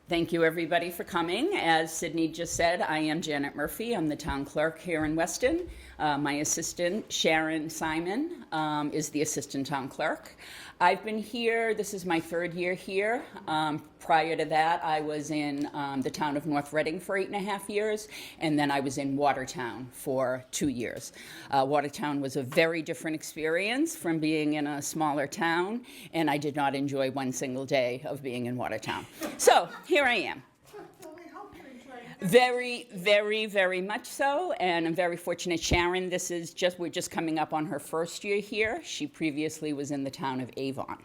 Thank you, everybody, for coming. As Sydney just said, I am Janet Murphy. I'm the town clerk here in Weston. My assistant, Sharon Simon, is the assistant town clerk. I've been here, this is my third year here. Prior to that, I was in the town of North Reading for 8.5 years, and then I was in Watertown for 2 years. Watertown was a very different experience from being in a smaller town, and I did not enjoy one single day of being in Watertown. So here I am. Very, very, very much so, and I'm very fortunate. Sharon, we're just coming up on her first year here. She previously was in the town of Avon.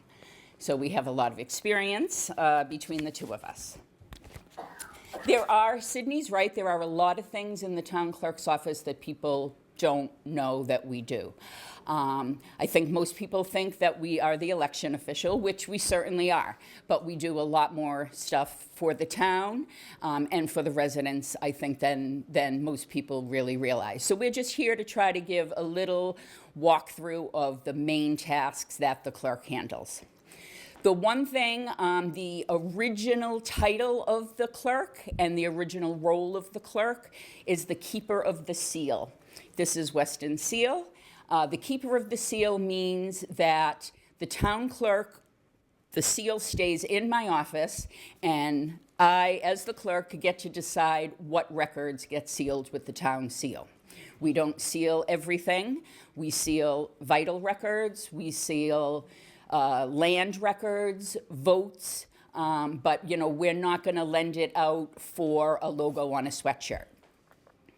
So we have a lot of experience between the two of us. Sydney's right, there are a lot of things in the town clerk's office that people don't know that we do. I think most people think that we are the election official, which we certainly are, but we do a lot more stuff for the town and for the residents, I think, than most people really realize. So we're just here to try to give a little walkthrough of the main tasks that the clerk handles. The one thing, the original title of the clerk and the original role of the clerk is the keeper of the seal. This is Weston seal. The keeper of the seal means that the town clerk, the seal stays in my office, and I, as the clerk, get to decide what records get sealed with the town seal. We don't seal everything. We seal vital records. We seal land records, votes, but we're not going to lend it out for a logo on a sweatshirt.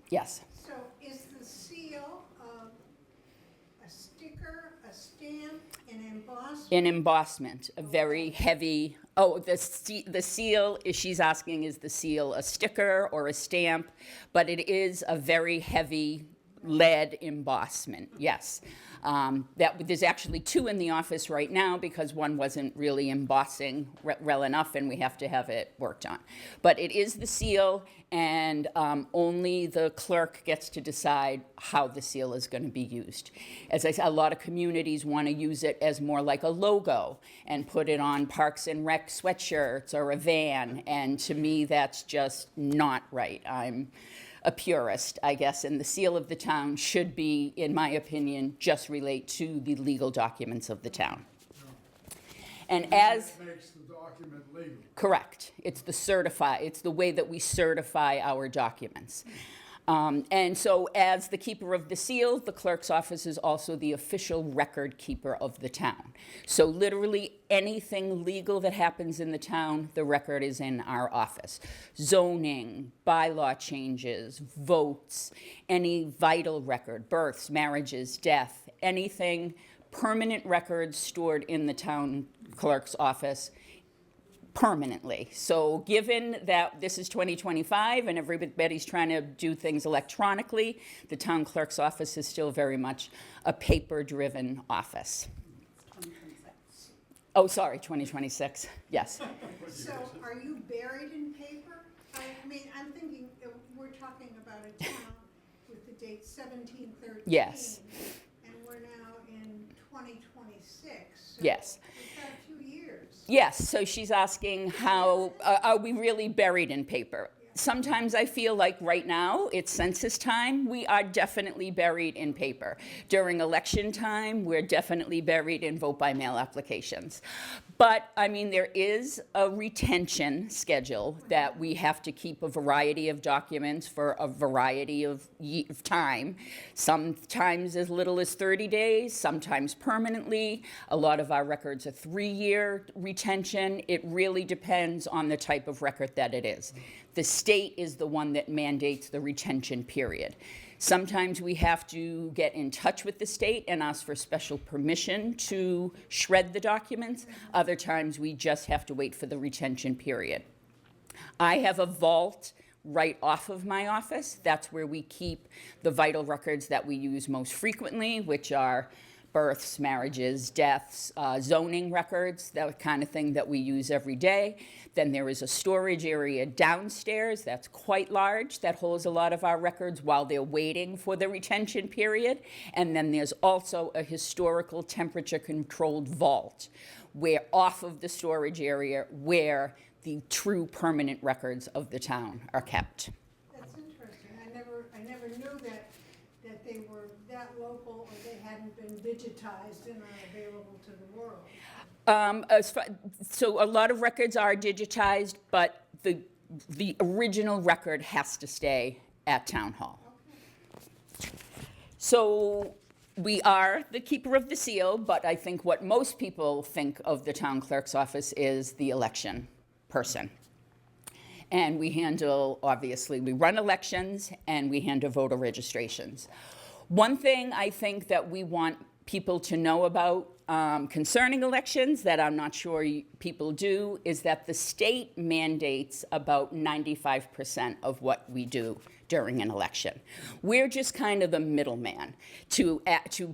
Yes? So is the seal a sticker, a stamp, an embossment? An embossment, a very heavy, the seal, she's asking, is the seal a sticker or a stamp? But it is a very heavy lead embossment, yes. There's actually 2 in the office right now because one wasn't really embossing well enough and we have to have it worked on. But it is the seal, and only the clerk gets to decide how the seal is going to be used. As I said, a lot of communities want to use it as more like a logo and put it on Parks and Rec sweatshirts or a van, and to me that's just not right. I'm a purist, I guess, and the seal of the town should be, in my opinion, just relate to the legal documents of the town. And as makes the document legal. Correct. It's the way that we certify our documents. And so as the keeper of the seal, the clerk's office is also the official record keeper of the town. So literally anything legal that happens in the town, the record is in our office. Zoning, bylaw changes, votes, any vital record, births, marriages, death, anything, permanent records stored in the town clerk's office permanently. So given that this is 2025 and everybody's trying to do things electronically, the town clerk's office is still very much a paper-driven office. 2026. Oh, sorry, 2026, yes. So are you buried in paper? I mean, I'm thinking, we're talking about a town with the date 1713. Yes. And we're now in 2026. So Yes. we've got a few years. Yes, so she's asking how, are we really buried in paper? Sometimes I feel like right now, it's census time, we are definitely buried in paper. During election time, we're definitely buried in vote-by-mail applications. But, I mean, there is a retention schedule that we have to keep a variety of documents for a variety of time. Sometimes as little as 30 days, sometimes permanently. A lot of our records are 3-year retention. It really depends on the type of record that it is. The state is the one that mandates the retention period. Sometimes we have to get in touch with the state and ask for special permission to shred the documents. Other times we just have to wait for the retention period. I have a vault right off of my office. That's where we keep the vital records that we use most frequently, which are births, marriages, deaths, zoning records, that kind of thing that we use every day. Then there is a storage area downstairs that's quite large that holds a lot of our records while they're waiting for the retention period. And then there's also a historical temperature-controlled vault where off of the storage area where the true permanent records of the town are kept. That's interesting. I never knew that they were that local or they hadn't been digitized and are available to the world. So a lot of records are digitized, but the original record has to stay at Town Hall. Okay. So we are the keeper of the seal, but I think what most people think of the town clerk's office is the election person. And we handle, obviously, we run elections and we handle voter registrations. One thing I think that we want people to know about concerning elections that I'm not sure people do is that the state mandates about 95% of what we do during an election. We're just kind of the middleman to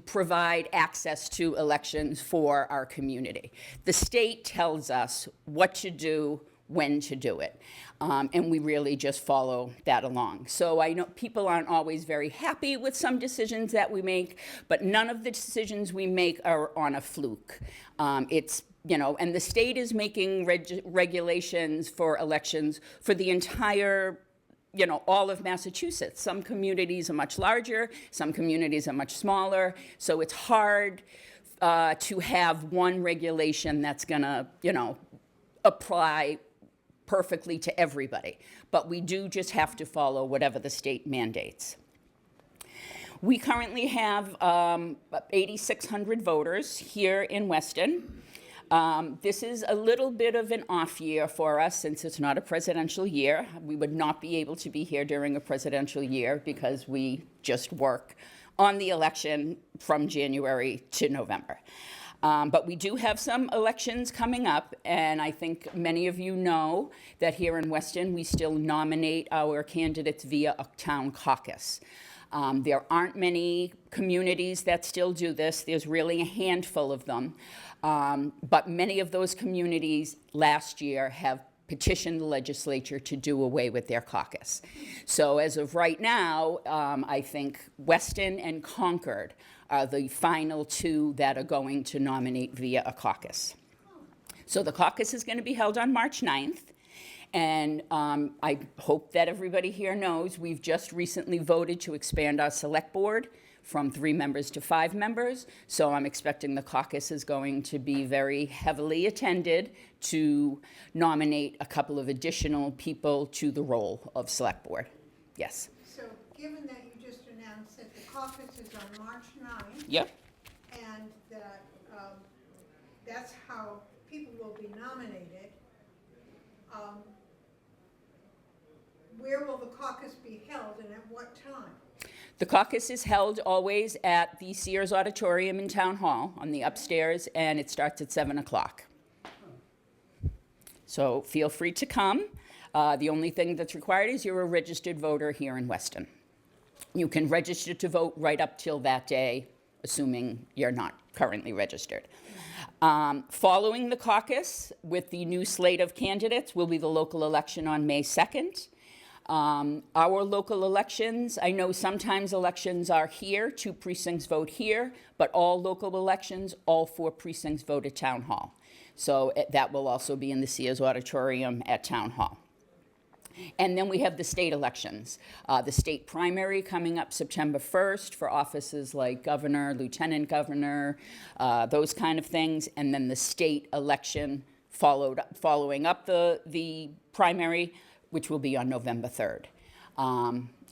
provide access to elections for our community. The state tells us what to do, when to do it. And we really just follow that along. So I know people aren't always very happy with some decisions that we make, but none of the decisions we make are on a fluke. It's, you know, and the state is making regulations for elections for the entire, you know, all of Massachusetts. Some communities are much larger, some communities are much smaller, so it's hard to have one regulation that's gonna, you know, apply perfectly to everybody, but we do just have to follow whatever the state mandates. We currently have 8,600 voters here in Weston. This is a little bit of an off year for us since it's not a presidential year. We would not be able to be here during a presidential year because we just work on the election from January to November. But we do have some elections coming up, and I think many of you know that here in Weston, we still nominate our candidates via a town caucus. There aren't many communities that still do this. There's really a handful of them. But many of those communities last year have petitioned the legislature to do away with their caucus. So as of right now, I think Weston and Concord are the final two that are going to nominate via a caucus. So the caucus is going to be held on March 9th. And I hope that everybody here knows we've just recently voted to expand our select board from 3 members to 5 members. So I'm expecting the caucus is going to be very heavily attended to nominate a couple of additional people to the role of select board. Yes. So given that you just announced that the caucus is on March 9th. Yep. And that that's how people will be nominated, where will the caucus be held and at what time? The caucus is held always at the Sears Auditorium in Town Hall on the upstairs, and it starts at 7 o'clock. So feel free to come. The only thing that's required is you're a registered voter here in Weston. You can register to vote right up till that day, assuming you're not currently registered. Following the caucus, with the new slate of candidates, will be the local election on May 2nd. Our local elections, I know sometimes elections are here, 2 precincts vote here, but all local elections, all 4 precincts vote at Town Hall. So that will also be in the Sears Auditorium at Town Hall. And then we have the state elections. The state primary coming up September 1st for offices like governor, lieutenant governor, those kind of things. And then the state election following up the primary, which will be on November 3rd.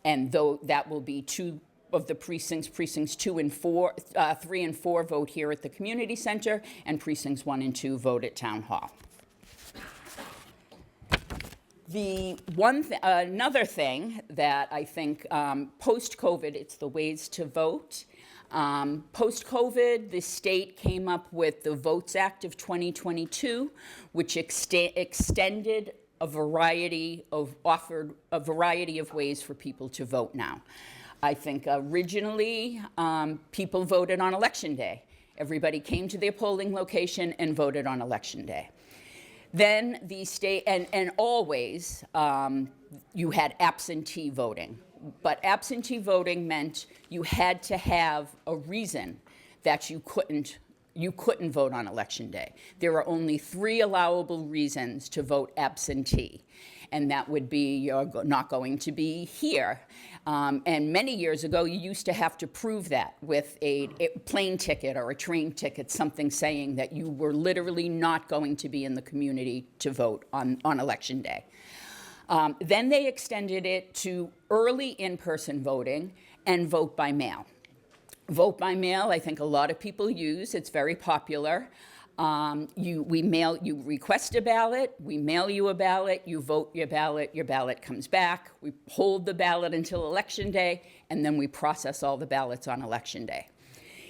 And though that will be 2 of the precincts 2 and 4, 3 and 4 vote here at the community center, and precincts 1 and 2 vote at Town Hall. Another thing that I think post-COVID, it's the ways to vote. Post-COVID, the state came up with the Votes Act of 2022, which extended offered a variety of ways for people to vote now. I think originally people voted on Election Day. Everybody came to their polling location and voted on Election Day. Then the state, and always you had absentee voting. But absentee voting meant you had to have a reason that you couldn't you couldn't vote on election day. There are only 3 allowable reasons to vote absentee, and that would be you're not going to be here. And many years ago, you used to have to prove that with a plane ticket or a train ticket, something saying that you were literally not going to be in the community to vote on election day. Then they extended it to early in-person voting and vote by mail. Vote by mail, I think a lot of people use. It's very popular. You request a ballot, we mail you a ballot, you vote your ballot comes back, we hold the ballot until election day, and then we process all the ballots on election day.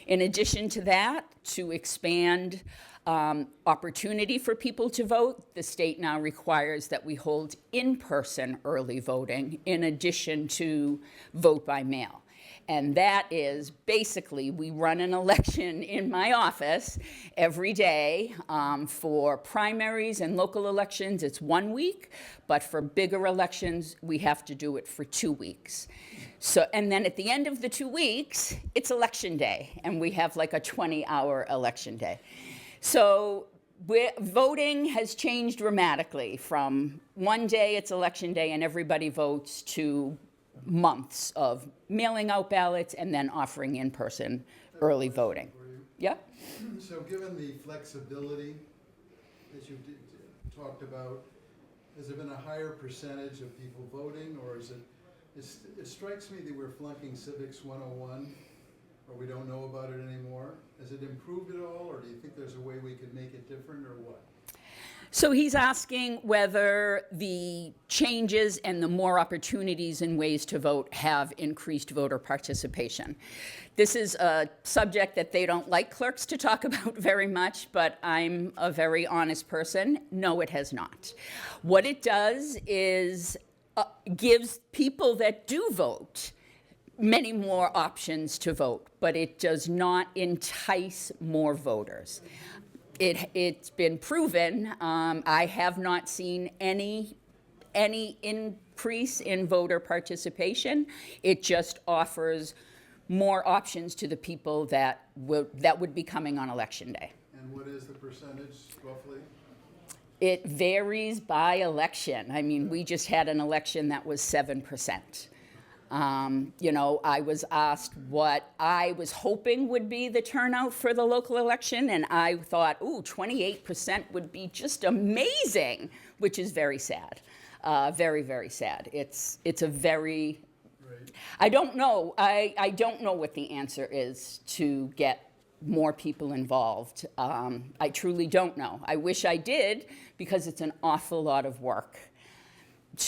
In addition to that, to expand opportunity for people to vote, the state now requires that we hold in-person early voting in addition to vote by mail. And that is basically, we run an election in my office every day. For primaries and local elections, it's 1 week, but for bigger elections, we have to do it for 2 weeks. So, and then at the end of the 2 weeks, it's election day, and we have like a 20-hour election day. So voting has changed dramatically from one day it's election day and everybody votes to months of mailing out ballots and then offering in-person early voting. Yep. So given the flexibility that you talked about, has there been a higher percentage of people voting, or is it strikes me that we're flunking Civics 101, or we don't know about it anymore. Has it improved at all, or do you think there's a way we could make it different, or what? So he's asking whether the changes and the more opportunities and ways to vote have increased voter participation. This is a subject that they don't like clerks to talk about very much, but I'm a very honest person. No, it has not. What it does is gives people that do vote many more options to vote, but it does not entice more voters. It's been proven. I have not seen any increase in voter participation. It just offers more options to the people that would be coming on election day. And what is the percentage roughly? It varies by election. I mean, we just had an election that was 7%. I was asked what I was hoping would be the turnout for the local election, and I thought, 28% would be just amazing, which is very sad. Very, very sad. It's a very, Right. I don't know. I don't know what the answer is to get more people involved. I truly don't know. I wish I did, because it's an awful lot of work.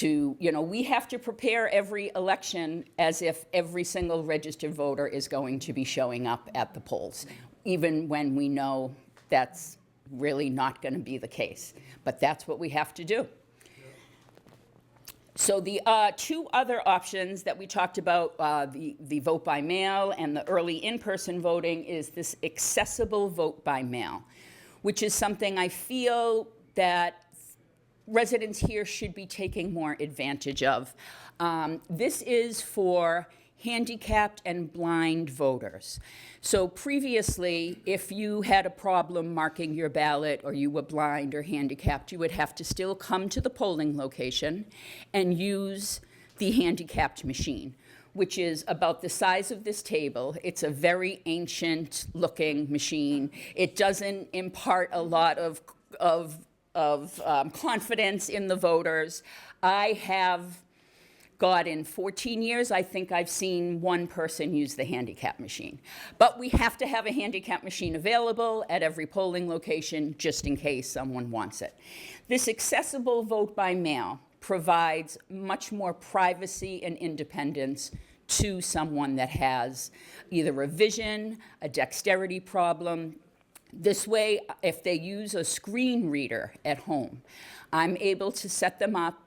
We have to prepare every election as if every single registered voter is going to be showing up at the polls, even when we know that's really not going to be the case. But that's what we have to do. So the 2 other options that we talked about, the vote by mail and the early in-person voting, is this accessible vote by mail, which is something I feel that residents here should be taking more advantage of. This is for handicapped and blind voters. So previously, if you had a problem marking your ballot, or you were blind or handicapped, you would have to still come to the polling location and use the handicapped machine, which is about the size of this table. It's a very ancient-looking machine. It doesn't impart a lot of confidence in the voters. I have got in 14 years, I think I've seen one person use the handicap machine. But we have to have a handicap machine available at every polling location just in case someone wants it. This accessible vote by mail provides much more privacy and independence to someone that has either a vision, a dexterity problem. This way, if they use a screen reader at home, I'm able to set them up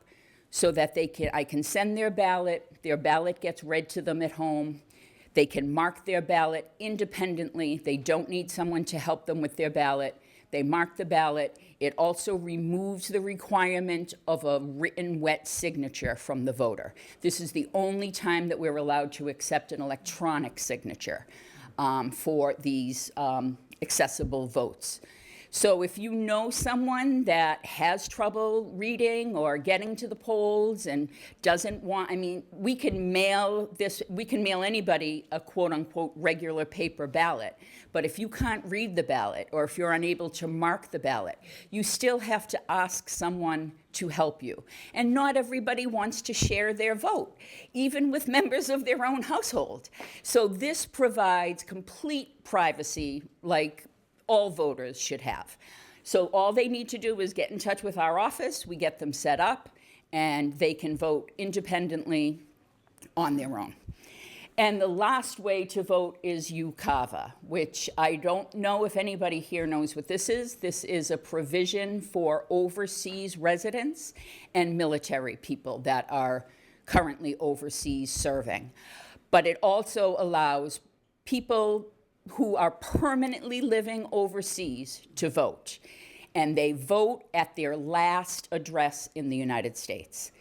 so that I can send their ballot gets read to them at home. They can mark their ballot independently. They don't need someone to help them with their ballot. They mark the ballot. It also removes the requirement of a written wet signature from the voter. This is the only time that we're allowed to accept an electronic signature for these accessible votes. So if you know someone that has trouble reading or getting to the polls and doesn't want, I mean, we can mail anybody a quote unquote regular paper ballot. But if you can't read the ballot or if you're unable to mark the ballot, you still have to ask someone to help you. And not everybody wants to share their vote, even with members of their own household. So this provides complete privacy, like all voters should have. So all they need to do is get in touch with our office, we get them set up, and they can vote independently on their own. And the last way to vote is UCAVA, which I don't know if anybody here knows what this is. This is a provision for overseas residents and military people that are currently overseas serving. But it also allows people who are permanently living overseas to vote. And they vote at their last address in the United States.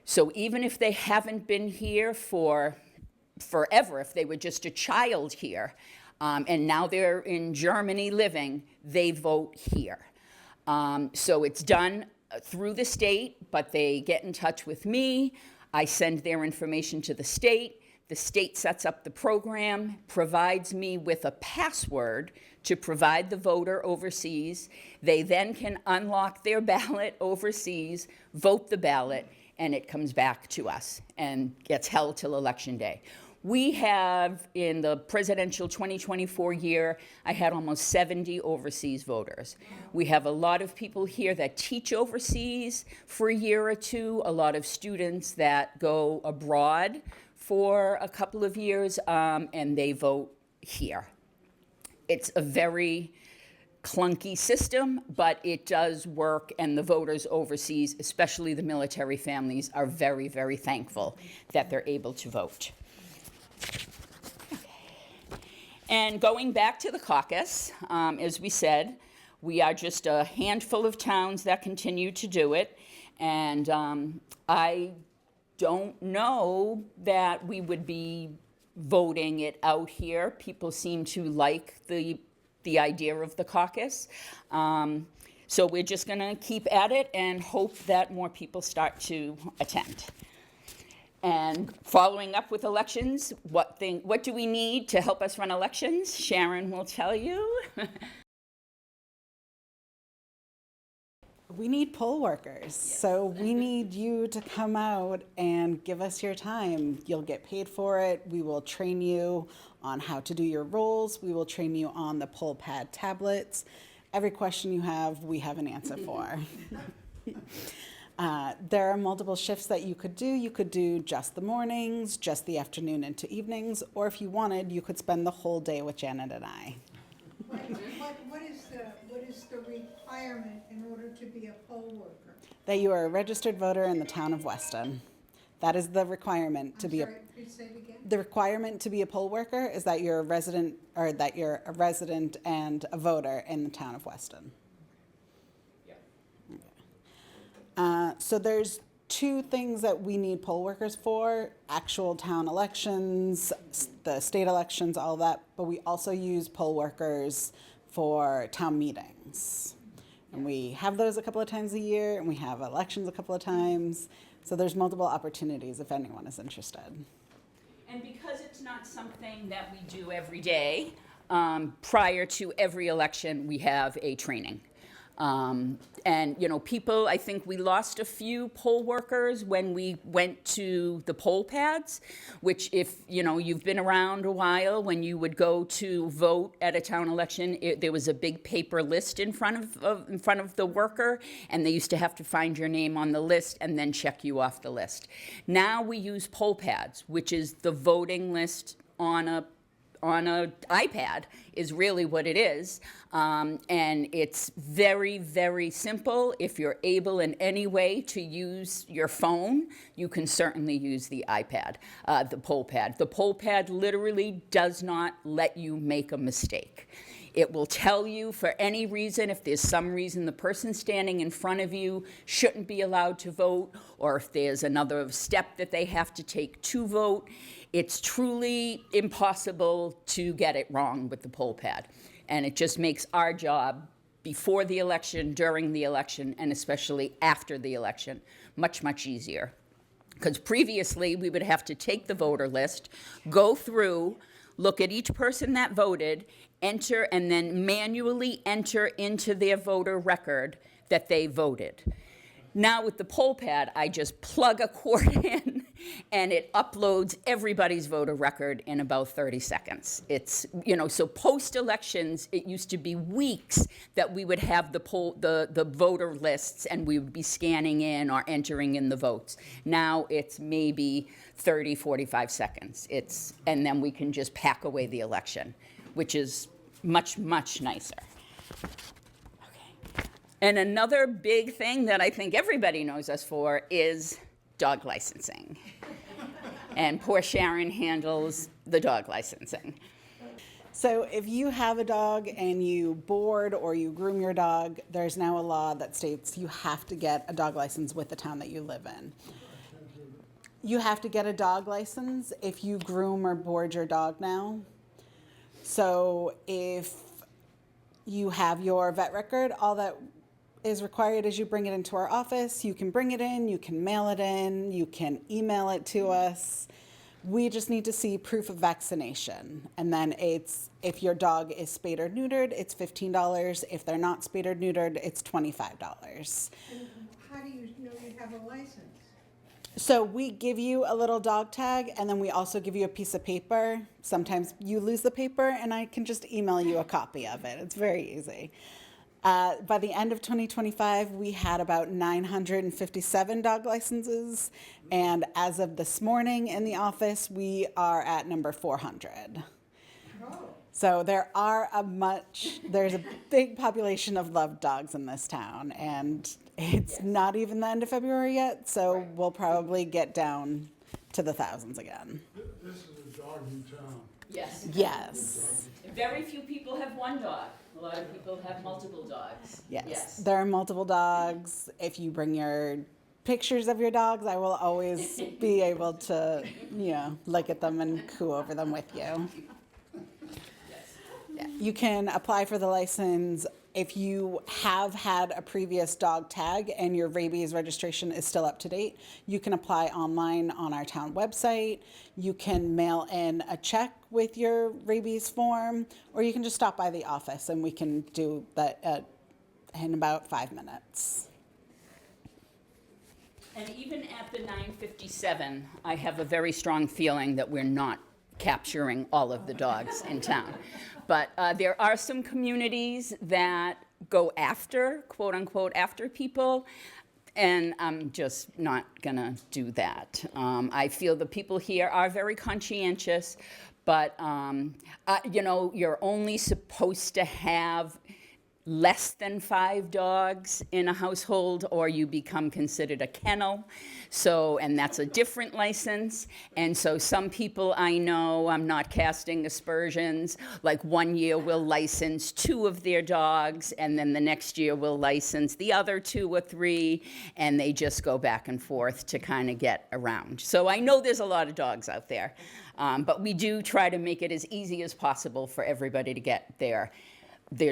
So even if they haven't been here for forever, if they were just a child here, and now they're in Germany living, they vote here. So it's done through the state, but they get in touch with me. I send their information to the state. The state sets up the program, provides me with a password to provide the voter overseas. They then can unlock their ballot overseas, vote the ballot, and it comes back to us and gets held till Election Day. We have, in the presidential 2024 year, I had almost 70 overseas voters. We have a lot of people here that teach overseas for a year or two, a lot of students that go abroad for a couple of years, and they vote here. It's a very clunky system, but it does work, and the voters overseas, especially the military families, are very, very thankful that they're able to vote. And going back to the caucus, as we said, we are just a handful of towns that continue to do it, and I don't know that we would be voting it out here. People seem to like the idea of the caucus. So we're just going to keep at it and hope that more people start to attend. And following up with elections, what do we need to help us run elections? Sharon will tell you. We need poll workers. Yes. So we need you to come out and give us your time. You'll get paid for it. We will train you on how to do your roles. We will train you on the poll pad tablets. Every question you have, we have an answer for. There are multiple shifts that you could do. You could do just the mornings, just the afternoon into evenings, or if you wanted, you could spend the whole day with Janet and I. What is the requirement in order to be a poll worker? That you are a registered voter in the town of Weston. That is the requirement to be Please say it again. The requirement to be a poll worker is that you're a resident, or that you're a resident and a voter in the town of Weston. So there's two things that we need poll workers for: actual town elections, the state elections, all that, but we also use poll workers for town meetings. And we have those a couple of times a year, and we have elections a couple of times. So there's multiple opportunities if anyone is interested. And because it's not something that we do every day, prior to every election, we have a training. And, you know, people, I think we lost a few poll workers when we went to the poll pads, which if, you know, you've been around a while, when you would go to vote at a town election, there was a big paper list in front of the worker, and they used to have to find your name on the list and then check you off the list. Now we use poll pads, which is the voting list on a iPad is really what it is. And it's very, very simple. If you're able in any way to use your phone, you can certainly use the iPad, the poll pad. The poll pad literally does not let you make a mistake. It will tell you for any reason, if there's some reason the person standing in front of you shouldn't be allowed to vote, or if there's another step that they have to take to vote. It's truly impossible to get it wrong with the poll pad. And it just makes our job before the election, during the election, and especially after the election much, much easier. Because previously, we would have to take the voter list, go through, look at each person that voted, enter, and then manually enter into their voter record that they voted. Now with the poll pad, I just plug a cord in and it uploads everybody's voter record in about 30 seconds. It's, so post-elections, it used to be weeks that we would have the voter lists and we would be scanning in or entering in the votes. Now it's maybe 30, 45 seconds. And then we can just pack away the election, which is much, much nicer. And another big thing that I think everybody knows us for is dog licensing. And poor Sharon handles the dog licensing. So if you have a dog and you board or you groom your dog, there's now a law that states you have to get a dog license with the town that you live in. You have to get a dog license if you groom or board your dog now. So if you have your vet record, all that is required is you bring it into our office. You can bring it in, you can mail it in, you can email it to us. We just need to see proof of vaccination. And then if your dog is spayed or neutered, it's $15. If they're not spayed or neutered, it's $25. And how do you know you have a license? So we give you a little dog tag, and then we also give you a piece of paper. Sometimes you lose the paper, and I can just email you a copy of it. It's very easy. By the end of 2025, we had about 957 dog licenses, and as of this morning in the office, we are at number 400. Oh. So there's a big population of loved dogs in this town, and it's not even the end of February yet, so we'll probably get down to the thousands again. This is a doggy town. Yes. Yes. Very few people have one dog. A lot of people have multiple dogs. Yes. There are multiple dogs. If you bring your pictures of your dogs, I will always be able to, look at them and coo over them with you. Yeah. You can apply for the license if you have had a previous dog tag and your rabies registration is still up to date. You can apply online on our town website. You can mail in a check with your rabies form, or you can just stop by the office and we can do that in about 5 minutes. And even at the 957, I have a very strong feeling that we're not capturing all of the dogs in town. But there are some communities that go after, quote unquote, after people, and I'm just not gonna do that. I feel the people here are very conscientious, but you're only supposed to have less than 5 dogs in a household, or you become considered a kennel. So, and that's a different license. And so some people I know, I'm not casting aspersions, like one year will license 2 of their dogs, and then the next year will license the other 2 or 3, and they just go back and forth to kind of get around. So I know there's a lot of dogs out there, but we do try to make it as easy as possible for everybody to get their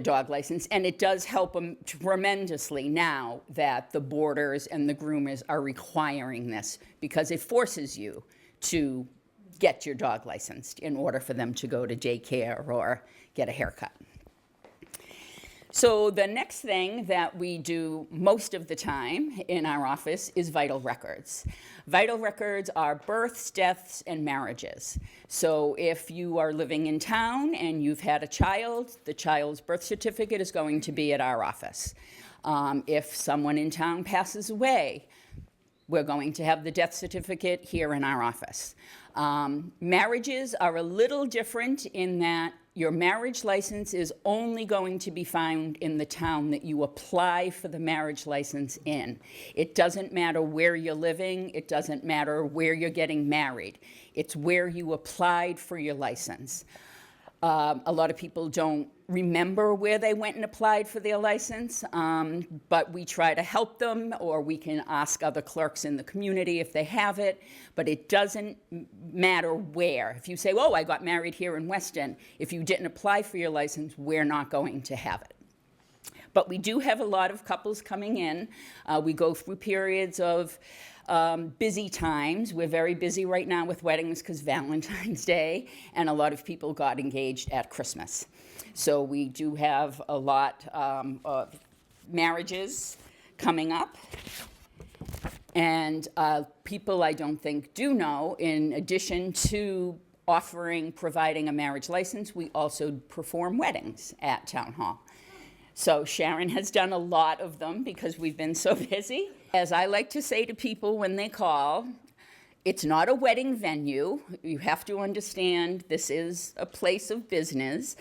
dog license, and it does help them tremendously now that the boarders and the groomers are requiring this, because it forces you to get your dog licensed in order for them to go to daycare or get a haircut. So the next thing that we do most of the time in our office is vital records. Vital records are births, deaths, and marriages. So if you are living in town and you've had a child, the child's birth certificate is going to be at our office. If someone in town passes away, we're going to have the death certificate here in our office. Marriages are a little different in that your marriage license is only going to be found in the town that you apply for the marriage license in. It doesn't matter where you're living. It doesn't matter where you're getting married. It's where you applied for your license. A lot of people don't remember where they went and applied for their license, but we try to help them, or we can ask other clerks in the community if they have it, but it doesn't matter where. If you say, oh, I got married here in Weston, if you didn't apply for your license, we're not going to have it. But we do have a lot of couples coming in. We go through periods of busy times. We're very busy right now with weddings because Valentine's Day, and a lot of people got engaged at Christmas. So we do have a lot of marriages coming up. And people, I don't think, do know, in addition to providing a marriage license, we also perform weddings at Town Hall. So Sharon has done a lot of them because we've been so busy. As I like to say to people when they call, it's not a wedding venue. You have to understand this is a place of business,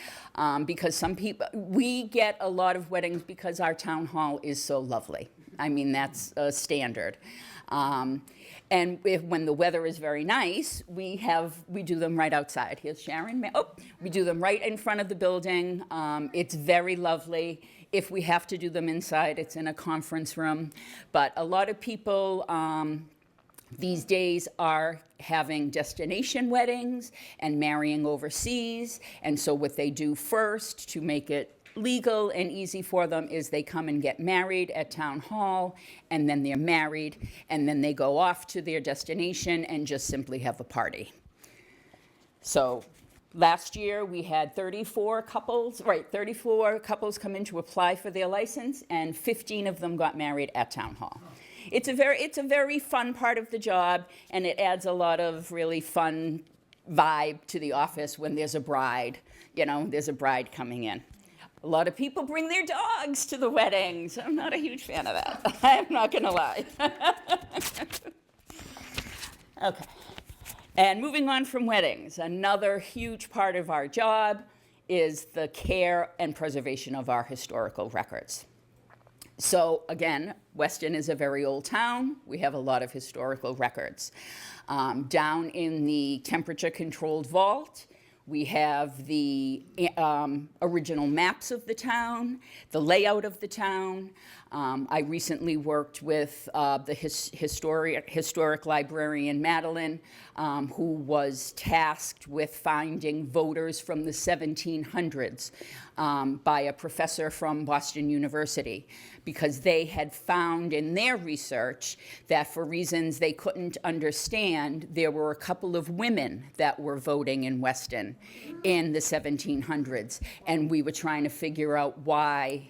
because some people, we get a lot of weddings because our town hall is so lovely. I mean, that's a standard. And when the weather is very nice, we do them right outside. Here's Sharon. We do them right in front of the building. It's very lovely. If we have to do them inside, it's in a conference room. But a lot of people these days are having destination weddings and marrying overseas. And so what they do first to make it legal and easy for them is they come and get married at Town Hall, and then they're married, and then they go off to their destination and just simply have a party. So last year we had 34 couples come in to apply for their license, and 15 of them got married at Town Hall. It's a very fun part of the job, and it adds a lot of really fun vibe to the office when there's a bride, there's a bride coming in. A lot of people bring their dogs to the weddings. I'm not a huge fan of that. I'm not going to lie. Okay. And moving on from weddings, another huge part of our job is the care and preservation of our historical records. So again, Weston is a very old town. We have a lot of historical records. Down in the temperature-controlled vault, we have the original maps of the town, the layout of the town. I recently worked with the historic librarian, Madeline, who was tasked with finding voters from the 1700s by a professor from Boston University, because they had found in their research that for reasons they couldn't understand, there were a couple of women that were voting in Weston in the 1700s, and we were trying to figure out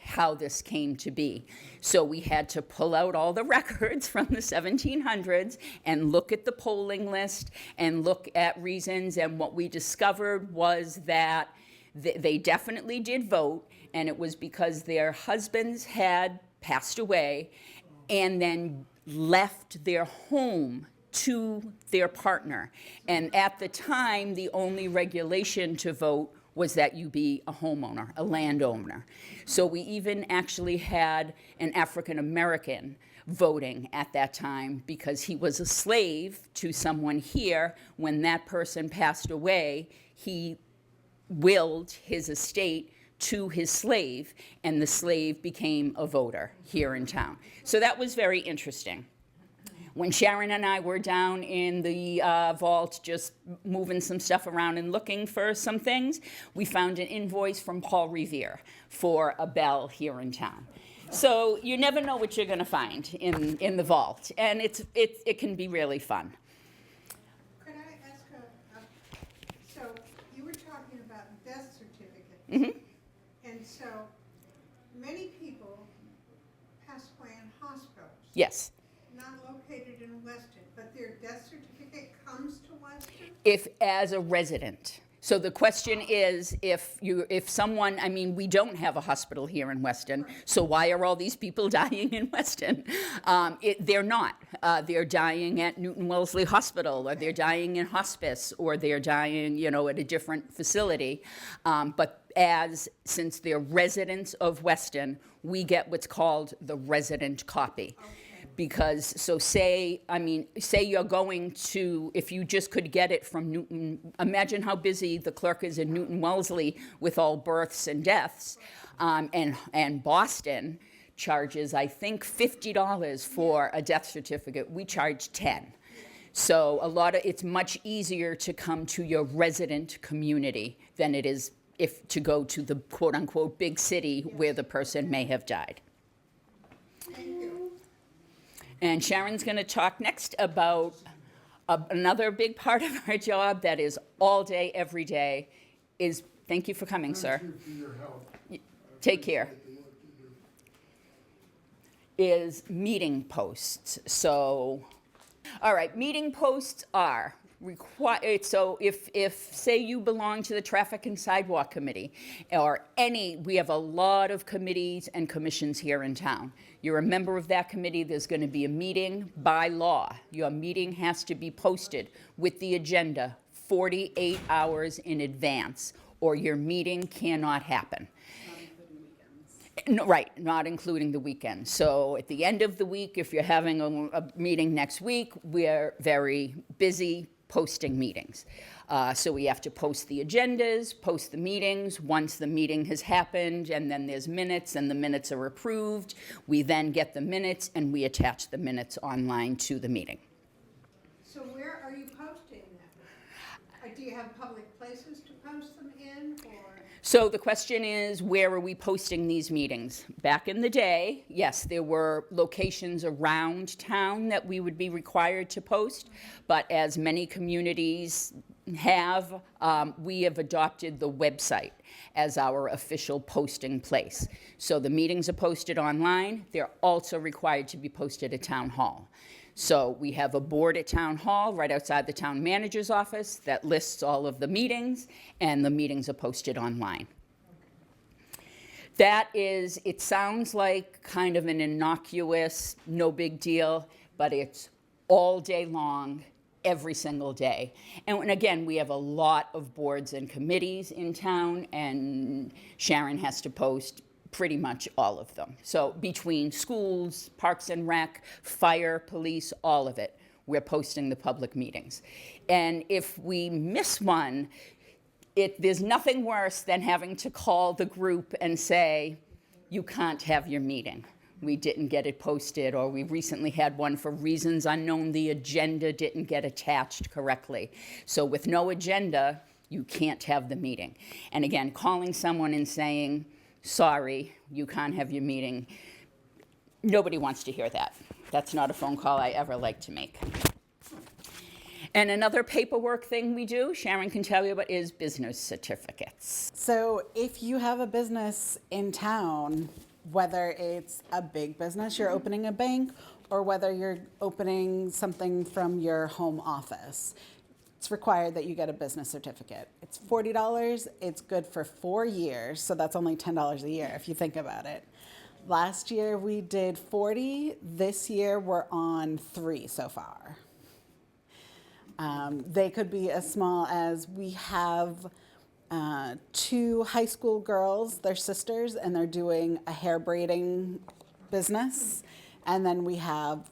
how this came to be. So we had to pull out all the records from the 1700s and look at the polling list and look at reasons, and what we discovered was that they definitely did vote, and it was because their husbands had passed away and then left their home to their partner. And at the time, the only regulation to vote was that you be a homeowner, a landowner. So we even actually had an African American voting at that time because he was a slave to someone here. When that person passed away, he willed his estate to his slave, and the slave became a voter here in town. So that was very interesting. When Sharon and I were down in the vault just moving some stuff around and looking for some things, we found an invoice from Paul Revere for a bell here in town. So you never know what you're going to find in the vault, and it can be really fun. Could I ask so you were talking about death certificates. Mm-hmm. And so many people pass away in hospitals. Yes. Not located in Weston, but their death certificate comes to Weston? If as a resident. So the question is, if someone, I mean, we don't have a hospital here in Weston, so why are all these people dying in Weston? They're not. They're dying at Newton Wellesley Hospital, or they're dying in hospice, or they're dying, at a different facility. But since they're residents of Weston, we get what's called the resident copy. Because, so say you're going to, if you just could get it from Newton, imagine how busy the clerk is in Newton Wellesley with all births and deaths. And Boston charges, I think, $50 for a death certificate. We charge 10. So it's much easier to come to your resident community than it is to go to the quote-unquote big city where the person may have died. Thank you. And Sharon's going to talk next about another big part of our job that is all day, every day, is, thank you for coming, sir. Thank you for your help. Take care. Appreciate the work you do. Is meeting posts. So, all right, meeting posts are required. So if say you belong to the Traffic and Sidewalk Committee or we have a lot of committees and commissions here in town. You're a member of that committee, there's going to be a meeting by law. Your meeting has to be posted with the agenda 48 hours in advance, or your meeting cannot happen. No, right, not including the weekend. So at the end of the week, if you're having a meeting next week, we're very busy posting meetings. So we have to post the agendas, post the meetings. Once the meeting has happened, and then there's minutes, and the minutes are approved, we then get the minutes, and we attach the minutes online to the meeting. So where are you posting them? Do you have public places to post them in, or? So the question is, where are we posting these meetings? Back in the day, yes, there were locations around town that we would be required to post, but as many communities have, we have adopted the website as our official posting place. So the meetings are posted online. They're also required to be posted at Town Hall. So we have a board at Town Hall right outside the town manager's office that lists all of the meetings, and the meetings are posted online. That is, it sounds like kind of an innocuous, no big deal, but it's all day long, every single day. And again, we have a lot of boards and committees in town, and Sharon has to post pretty much all of them. So between schools, parks and rec, fire, police, all of it, we're posting the public meetings. And if we miss one, there's nothing worse than having to call the group and say, you can't have your meeting. We didn't get it posted, or we recently had one for reasons unknown, the agenda didn't get attached correctly. So with no agenda, you can't have the meeting. And again, calling someone and saying, sorry, you can't have your meeting. Nobody wants to hear that. That's not a phone call I ever like to make. And another paperwork thing we do, Sharon can tell you about, is business certificates. So if you have a business in town, whether it's a big business, you're opening a bank, or whether you're opening something from your home office, it's required that you get a business certificate. It's $40. It's good for 4 years, so that's only $10 a year if you think about it. Last year we did 40. This year we're on 3 so far. They could be as small as, we have 2 high school girls, they're sisters, and they're doing a hair braiding business. And then we have,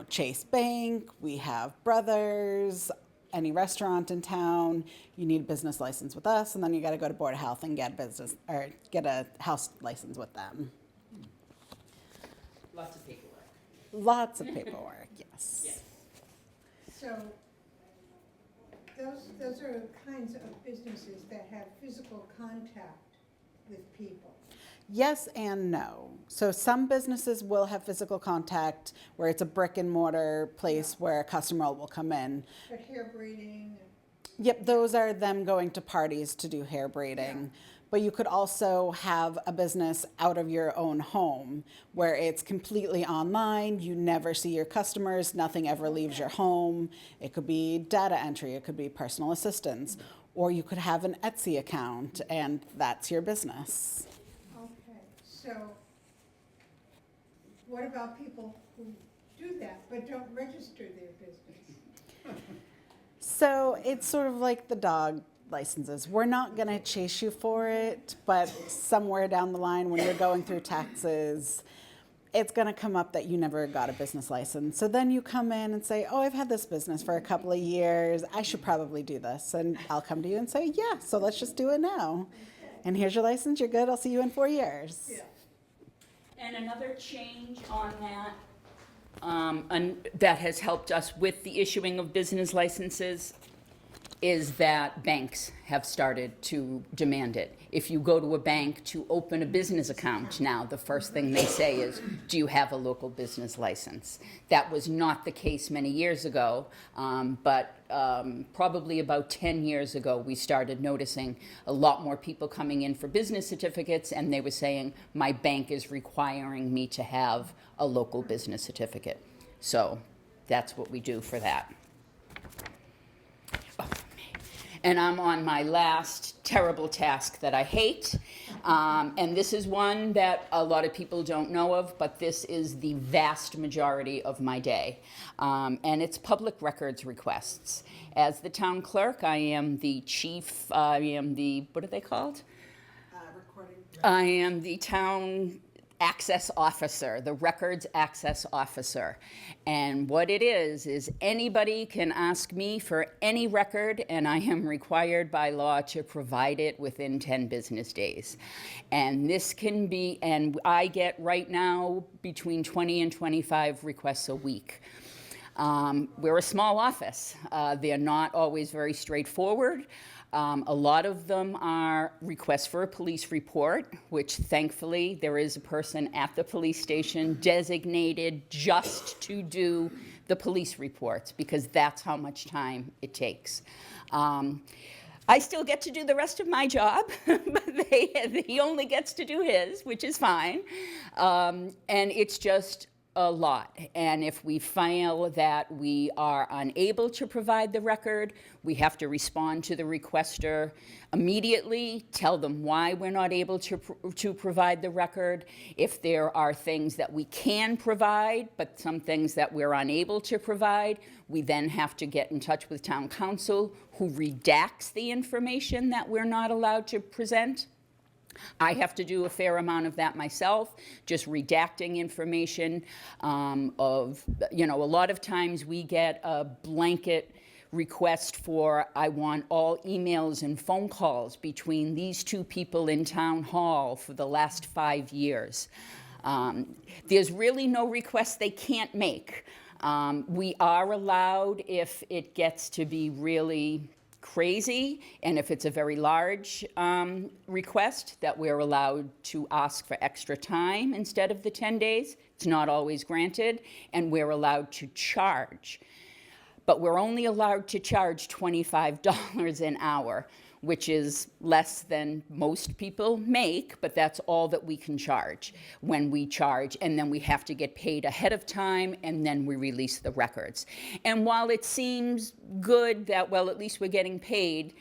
Chase Bank, we have Brothers, any restaurant in town, you need a business license with us, and then you got to go to Board of Health and get a house license with them. Lots of paperwork. Lots of paperwork, yes. Yes. So those are kinds of businesses that have physical contact with people. Yes and no. So some businesses will have physical contact where it's a brick and mortar place where a customer will come in. But hair braiding, Yep, those are them going to parties to do hair braiding. But you could also have a business out of your own home where it's completely online, you never see your customers, nothing ever leaves your home. It could be data entry, it could be personal assistance, or you could have an Etsy account and that's your business. okay. So what about people who do that but don't register their business? So it's sort of like the dog licenses. We're not going to chase you for it, but somewhere down the line when you're going through taxes, it's going to come up that you never got a business license. So then you come in and say, oh, I've had this business for a couple of years. I should probably do this. And I'll come to you and say, yeah, so let's just do it now. And here's your license. You're good. I'll see you in 4 years. Yeah. And another change on that, and that has helped us with the issuing of business licenses, is that banks have started to demand it. If you go to a bank to open a business account now, the first thing they say is, do you have a local business license? That was not the case many years ago, but probably about 10 years ago, we started noticing a lot more people coming in for business certificates, and they were saying, my bank is requiring me to have a local business certificate. So that's what we do for that. And I'm on my last terrible task that I hate. And this is one that a lot of people don't know of, but this is the vast majority of my day. And it's public records requests. As the town clerk, I am the chief, I am the, what are they called? Recording. I am the town access officer, the records access officer. And what it is anybody can ask me for any record, and I am required by law to provide it within 10 business days. And this can be, and I get right now between 20 and 25 requests a week. We're a small office. They're not always very straightforward. A lot of them are requests for a police report, which thankfully there is a person at the police station designated just to do the police reports, because that's how much time it takes. I still get to do the rest of my job, but he only gets to do his, which is fine. And it's just a lot. And if we feel that we are unable to provide the record, we have to respond to the requester immediately, tell them why we're not able to provide the record. If there are things that we can provide, but some things that we're unable to provide, we then have to get in touch with town council, who redacts the information that we're not allowed to present. I have to do a fair amount of that myself, just redacting information of, a lot of times we get a blanket request for, I want all emails and phone calls between these two people in town hall for the last 5 years. There's really no request they can't make. We are allowed, if it gets to be really crazy, and if it's a very large request, that we're allowed to ask for extra time instead of the 10 days. It's not always granted, and we're allowed to charge. But we're only allowed to charge $25 an hour, which is less than most people make, but that's all that we can charge when we charge, and then we have to get paid ahead of time, and then we release the records. And while it seems good that, well, at least we're getting paid,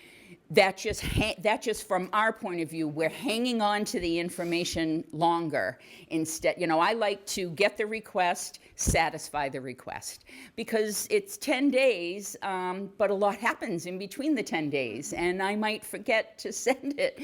that just from our point of view, we're hanging on to the information longer. Instead, I like to get the request, satisfy the request, because it's 10 days, but a lot happens in between the 10 days, and I might forget to send it,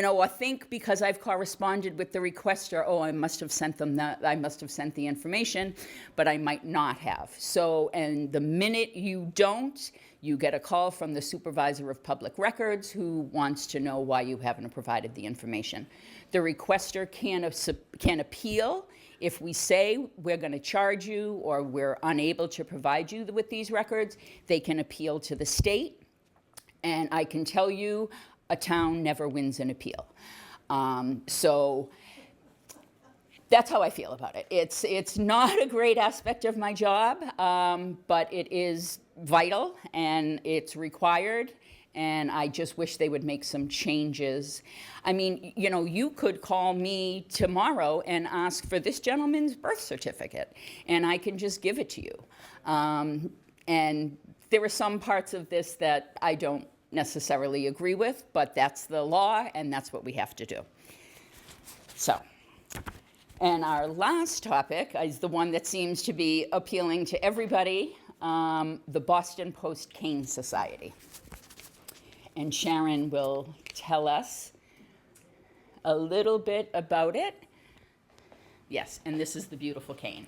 or think because I've corresponded with the requester, oh, I must have sent them that, I must have sent the information, but I might not have. So, and the minute you don't, you get a call from the supervisor of public records who wants to know why you haven't provided the information. The requester can appeal. If we say we're going to charge you or we're unable to provide you with these records, they can appeal to the state. And I can tell you, a town never wins an appeal. So that's how I feel about it. It's not a great aspect of my job, but it is vital and it's required, and I just wish they would make some changes. I mean, you could call me tomorrow and ask for this gentleman's birth certificate, and I can just give it to you. And there are some parts of this that I don't necessarily agree with, but that's the law, and that's what we have to do. So. And our last topic is the one that seems to be appealing to everybody, the Boston Post Cane Society. And Sharon will tell us a little bit about it. Yes, and this is the beautiful cane.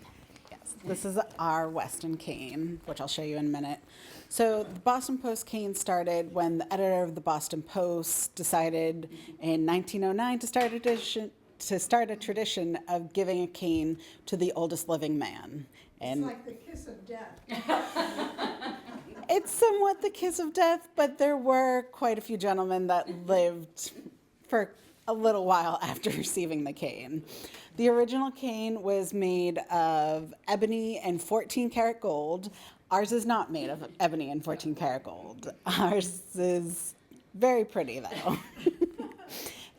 Yes, this is our Weston cane, which I'll show you in a minute. So the Boston Post cane started when the editor of the Boston Post decided in 1909 to start a tradition of giving a cane to the oldest living man. It's And like the kiss of death. it's somewhat the kiss of death, but there were quite a few gentlemen that lived for a little while after receiving the cane. The original cane was made of ebony and 14-karat gold. Ours is not made of ebony and 14-karat gold. Ours is very pretty, though.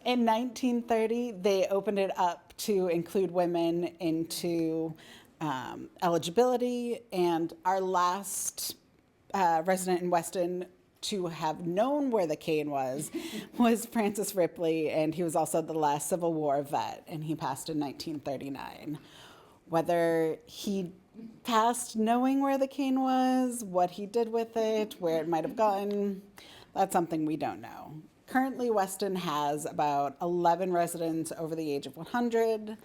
In 1930, they opened it up to include women into eligibility, and our last resident in Weston to have known where the cane was Francis Ripley, and he was also the last Civil War vet, and he passed in 1939. Whether he passed knowing where the cane was, what he did with it, where it might have gotten, that's something we don't know. Currently, Weston has about 11 residents over the age of 100.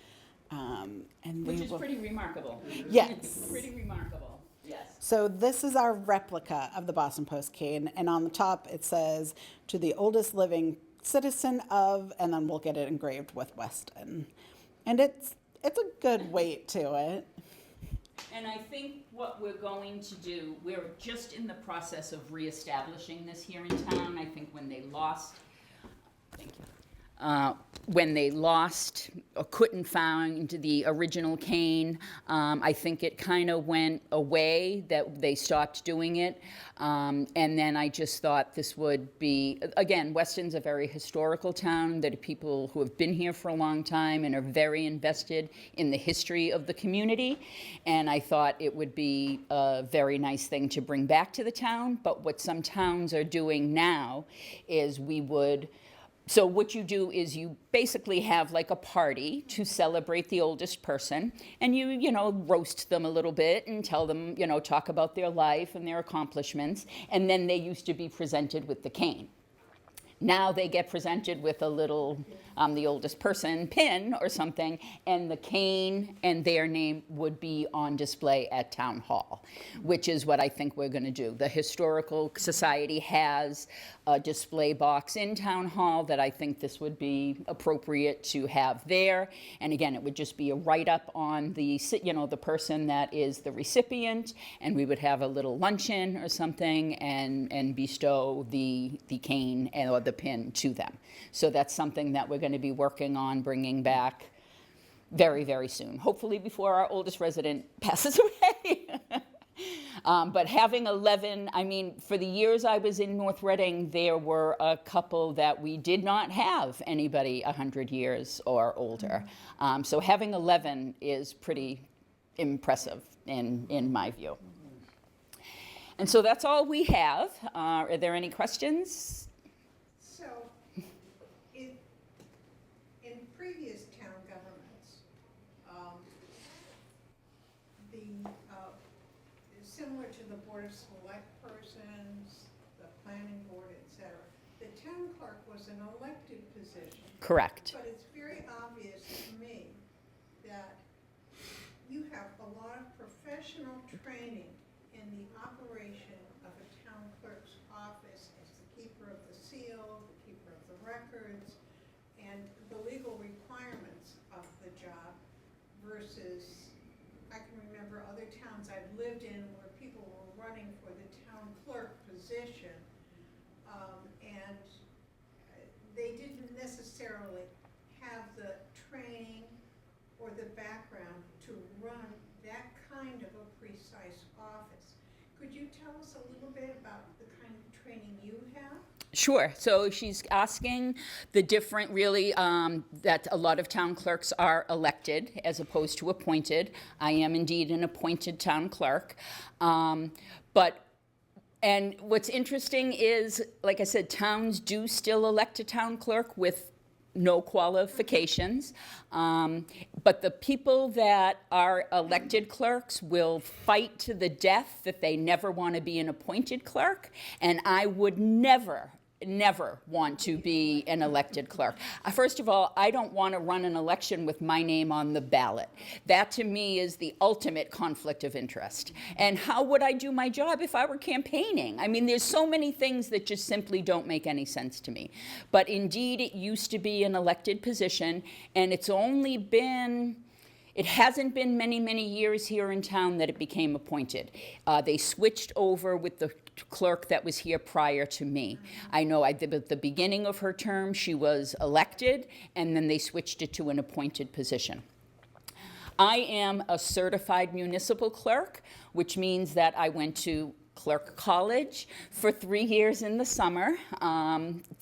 And Which they is will- pretty remarkable. Yes. Pretty remarkable, yes. So this is our replica of the Boston Post cane, and on the top it says, "To the oldest living citizen of," and then we'll get it engraved with Weston. And it's a good weight to it. And I think what we're going to do, we're just in the process of reestablishing this here in town. I think when they lost, thank you. When they lost or couldn't find the original cane, I think it kind of went away, that they stopped doing it. And then I just thought this would be, again, Weston's a very historical town, that are people who have been here for a long time and are very invested in the history of the community. And I thought it would be a very nice thing to bring back to the town. But what some towns are doing now is so what you do is you basically have like a party to celebrate the oldest person, and you roast them a little bit and tell them, talk about their life and their accomplishments, and then they used to be presented with the cane. Now they get presented with a little, the oldest person pin or something, and the cane and their name would be on display at Town Hall, which is what I think we're going to do. The Historical Society has a display box in Town Hall that I think this would be appropriate to have there. And again, it would just be a write-up on the person that is the recipient, and we would have a little luncheon or something and bestow the cane or the pin to them. So that's something that we're going to be working on bringing back very, very soon, hopefully before our oldest resident passes away. But having 11, for the years I was in North Reading, there were a couple that we did not have anybody 100 years or older. So having 11 is pretty impressive in my view. And so that's all we have. Are there any questions? So, in previous town governments, similar to the Board of Select Persons, the Planning Board, etc., the town clerk was an elected position. Correct. But it's very obvious to me that you have a lot of professional training in the operation of a town clerk's office as the keeper of the seal, the keeper of the records, and the legal requirements of the job versus, I can remember other towns I've lived in where people were running for the town clerk position, and they didn't necessarily have the training or the background to run that kind of a precise office. Could you tell us a little bit about the kind of training you have? Sure. So she's asking the different, really, that a lot of town clerks are elected as opposed to appointed. I am indeed an appointed town clerk. And what's interesting is, like I said, towns do still elect a town clerk with no qualifications. But the people that are elected clerks will fight to the death that they never want to be an appointed clerk. And I would never, never want to be an elected clerk. First of all, I don't want to run an election with my name on the ballot. That to me is the ultimate conflict of interest. And how would I do my job if I were campaigning? I mean, there's so many things that just simply don't make any sense to me. But indeed, it used to be an elected position, and it hasn't been many, many years here in town that it became appointed. They switched over with the clerk that was here prior to me. I know at the beginning of her term, she was elected, and then they switched it to an appointed position. I am a certified municipal clerk, which means that I went to Clerk College for 3 years in the summer.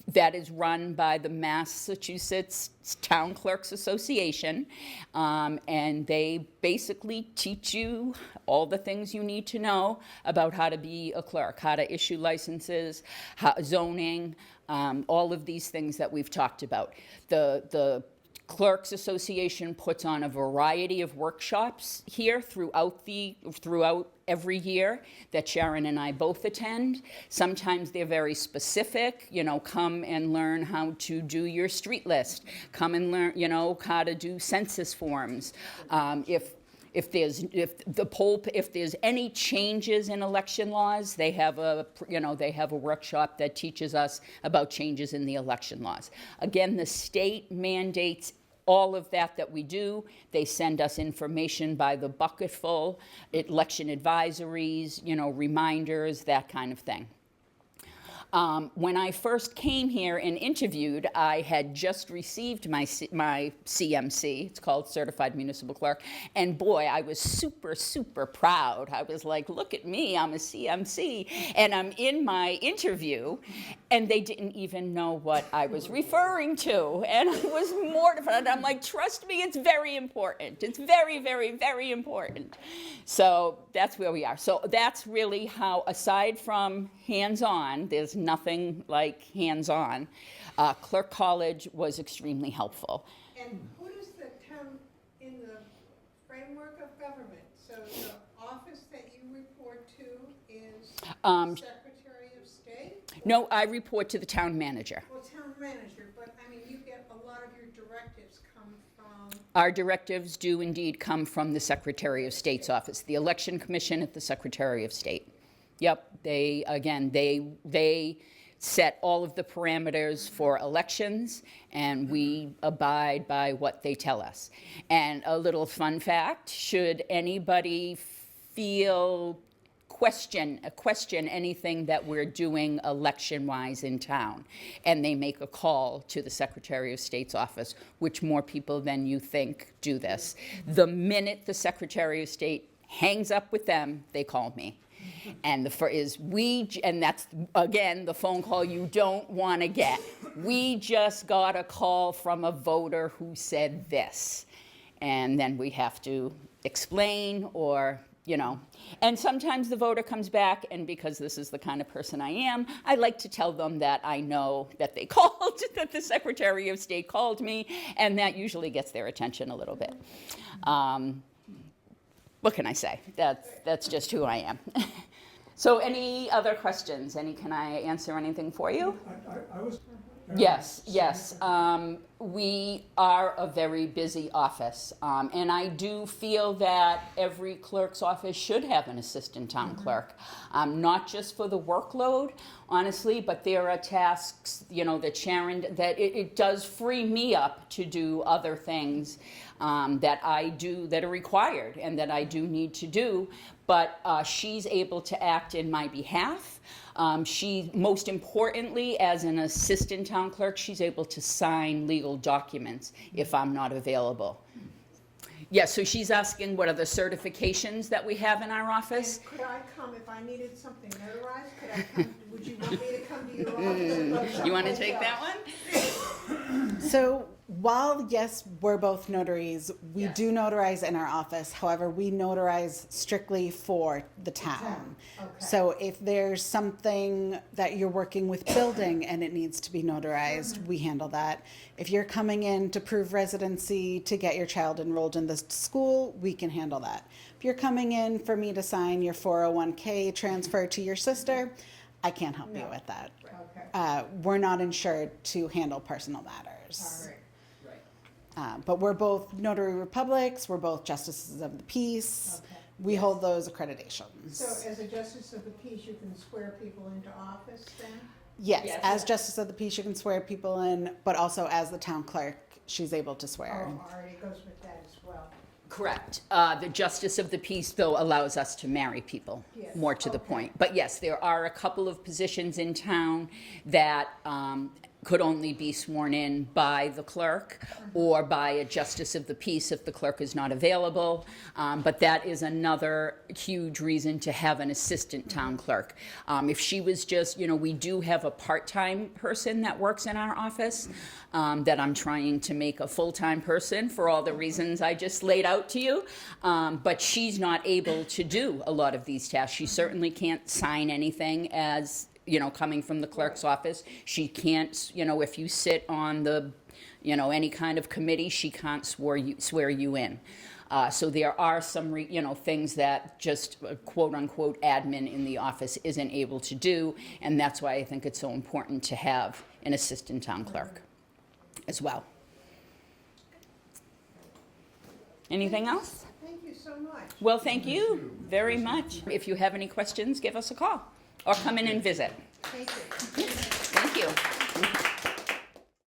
That is run by the Massachusetts Town Clerks Association, and they basically teach you all the things you need to know about how to be a clerk, how to issue licenses, zoning, all of these things that we've talked about. The Clerks Association puts on a variety of workshops here throughout every year that Sharon and I both attend. Sometimes they're very specific, come and learn how to do your street list, come and learn, how to do census forms. If there's any changes in election laws, they have a workshop that teaches us about changes in the election laws. Again, the state mandates all of that we do. They send us information by the bucketful, election advisories, reminders, that kind of thing. When I first came here and interviewed, I had just received my CMC. It's called Certified Municipal Clerk. And boy, I was super, super proud. I was like, look at me, I'm a CMC. And I'm in my interview, and they didn't even know what I was referring to. And I was mortified. I'm like, trust me, it's very important. It's very, very, very important. So that's where we are. So that's really how, aside from hands-on, there's nothing like hands-on. Clerk College was extremely helpful. And who does the town, in the framework of government, so the office that you report to is Secretary of State? No, I report to the town manager. Well, town manager, but I mean, you get a lot of your directives come from. Our directives do indeed come from the Secretary of State's office, the Election Commission at the Secretary of State. Yep, they set all of the parameters for elections, and we abide by what they tell us. And a little fun fact, should anybody question anything that we're doing election-wise in town, and they make a call to the Secretary of State's office, which more people than you think do this. The minute the Secretary of State hangs up with them, they call me. And and that's, again, the phone call you don't want to get. We just got a call from a voter who said this. And then we have to explain or, And sometimes the voter comes back, and because this is the kind of person I am, I like to tell them that I know that they called, that the Secretary of State called me, and that usually gets their attention a little bit. What can I say? That's just who I am. So any other questions? Can I answer anything for you? I was. Yes. We are a very busy office, and I do feel that every clerk's office should have an assistant town clerk, not just for the workload, honestly, but there are tasks, that Sharon, that it does free me up to do other things that I do that are required and that I do need to do, but she's able to act in my behalf. She, most importantly, as an assistant town clerk, she's able to sign legal documents if I'm not available. Yeah, so she's asking what are the certifications that we have in our office. And could I come if I needed something notarized? Could I come? Would you want me to come to your office? You want to take that one? So while, yes, we're both notaries, we do notarize in our office. However, we notarize strictly for the town. Okay. So if there's something that you're working with building and it needs to be notarized, we handle that. If you're coming in to prove residency to get your child enrolled in the school, we can handle that. If you're coming in for me to sign your 401k transfer to your sister, I can't help you No. with that. Okay, We're not insured to handle personal matters. all right. But we're both notary republics, we're both justices of the peace. Okay. We Yes. hold those accreditations. So as a justice of the peace, you can swear people into office then? Yes, Yes. as justice of the peace, you can swear people in, but also as the town clerk, she's able to swear. Oh, already goes with that as well. Correct. The justice of the peace, though, allows us to marry people, Yes. more to the Okay. point. But yes, there are a couple of positions in town that could only be sworn in by the clerk or by a justice of the peace if the clerk is not available. But that is another huge reason to have an assistant town clerk. If she was just, we do have a part-time person that works in our office that I'm trying to make a full-time person for all the reasons I just laid out to you. But she's not able to do a lot of these tasks. She certainly can't sign anything as coming from the clerk's office. She can't, if you sit on the, any kind of committee, she can't swear you in. So there are some, things that just quote unquote admin in the office isn't able to do. And that's why I think it's so important to have an assistant town clerk as well. Anything else? Thank you so much. Well, thank you very much. If you have any questions, give us a call or come in and visit. Thank you. Thank you.